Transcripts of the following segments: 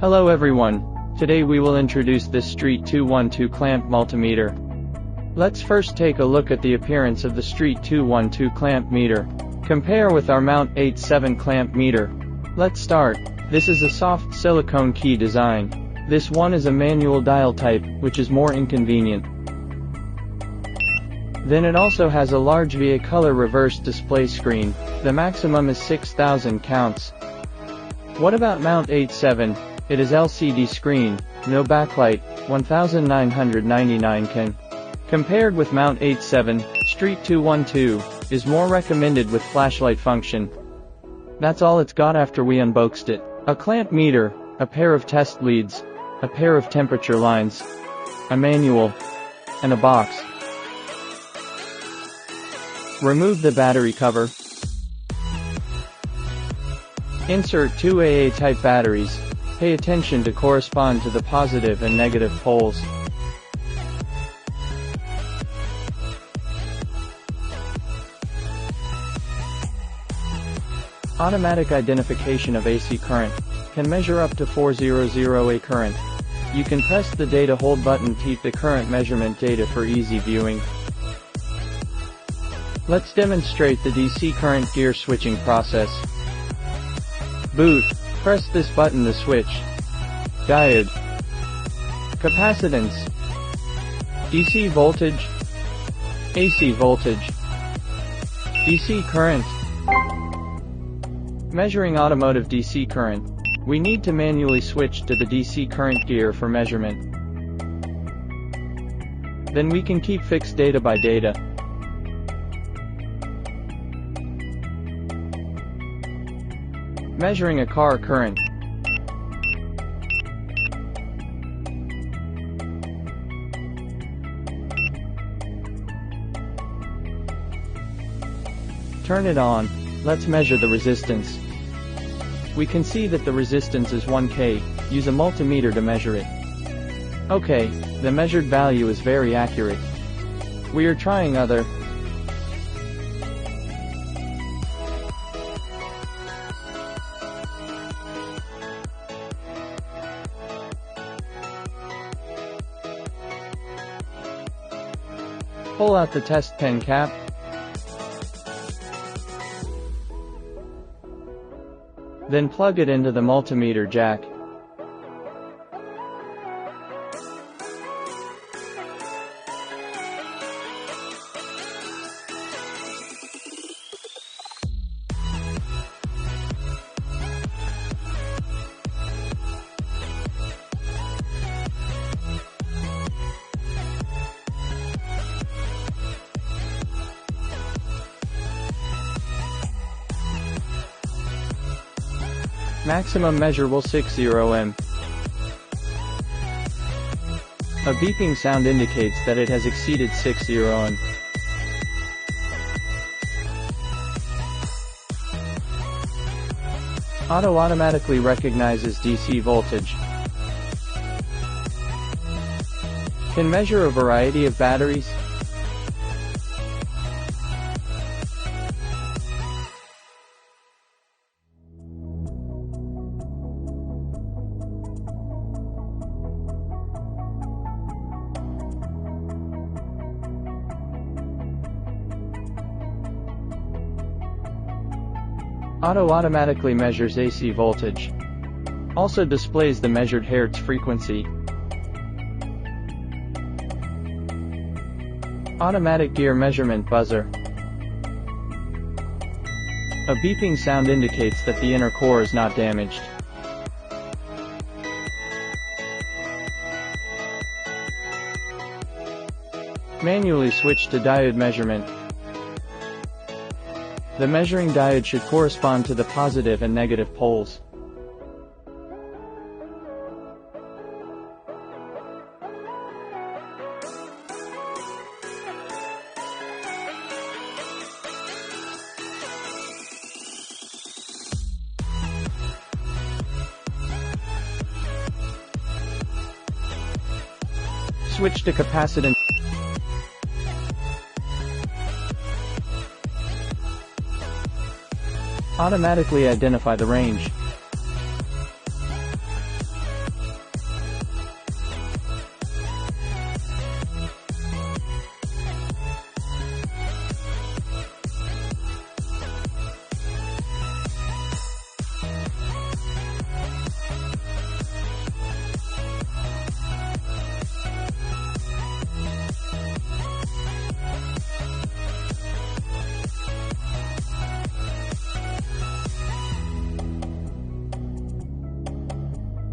Hello everyone, today we will introduce this ST212 clamp multimeter. Let's first take a look at the appearance of the ST212 clamp meter. Compare with our Mount 87 clamp meter. Let's start. This is a soft silicone key design. This one is a manual dial type, which is more inconvenient. Then it also has a large VA color reverse display screen. The maximum is 6000 counts. What about Mount 87? It is LCD screen, no backlight, 1999 can. Compared with Mount 87, ST212 is more recommended with flashlight function. That's all it's got after we unboxed it. A clamp meter, a pair of test leads, a pair of temperature lines, a manual, and a box. Remove the battery cover. Insert two AA-type batteries. Pay attention to correspond to the positive and negative poles. Automatic identification of AC current. Can measure up to 400 A current. You can press the data hold button to keep the current measurement data for easy viewing. Let's demonstrate the DC current gear switching process. Boot. Press this button to switch. Diode. Capacitance. DC voltage. AC voltage. DC current. Measuring automotive DC current. We need to manually switch to the DC current gear for measurement. Then we can keep fixed data by data. Measuring a car current. Turn it on. Let's measure the resistance. We can see that the resistance is 1K. Use a multimeter to measure it. Okay, the measured value is very accurate. We are trying other. Pull out the test pen cap. Then plug it into the multimeter jack. Maximum measurable 60 m. A beeping sound indicates that it has exceeded 60 m. Auto automatically recognizes DC voltage. Can measure a variety of batteries. Auto automatically measures AC voltage. Also displays the measured hertz frequency. Automatic gear measurement buzzer. A beeping sound indicates that the inner core is not damaged. Manually switch to diode measurement. The measuring diode should correspond to the positive and negative poles. Switch to capacitance. Automatically identify the range.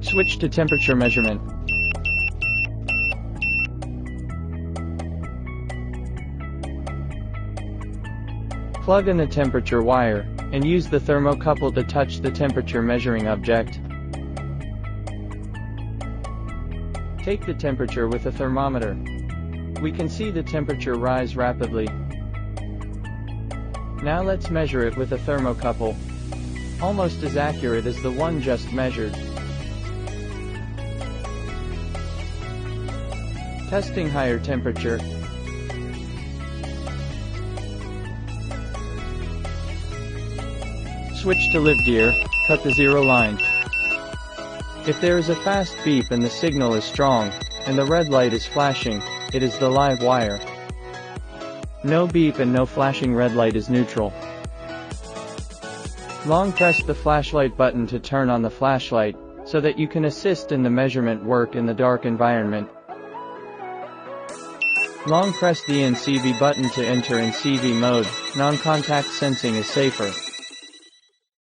Switch to temperature measurement. Plug in the temperature wire, and use the thermocouple to touch the temperature measuring object. Take the temperature with a thermometer. We can see the temperature rise rapidly. Now let's measure it with a thermocouple. Almost as accurate as the one just measured. Testing higher temperature. Switch to live gear, cut the zero line. If there is a fast beep and the signal is strong, and the red light is flashing, it is the live wire. No beep and no flashing red light is neutral. Long press the flashlight button to turn on the flashlight, so that you can assist in the measurement work in the dark environment. Long press the NCV button to enter in CV mode. Non-contact sensing is safer.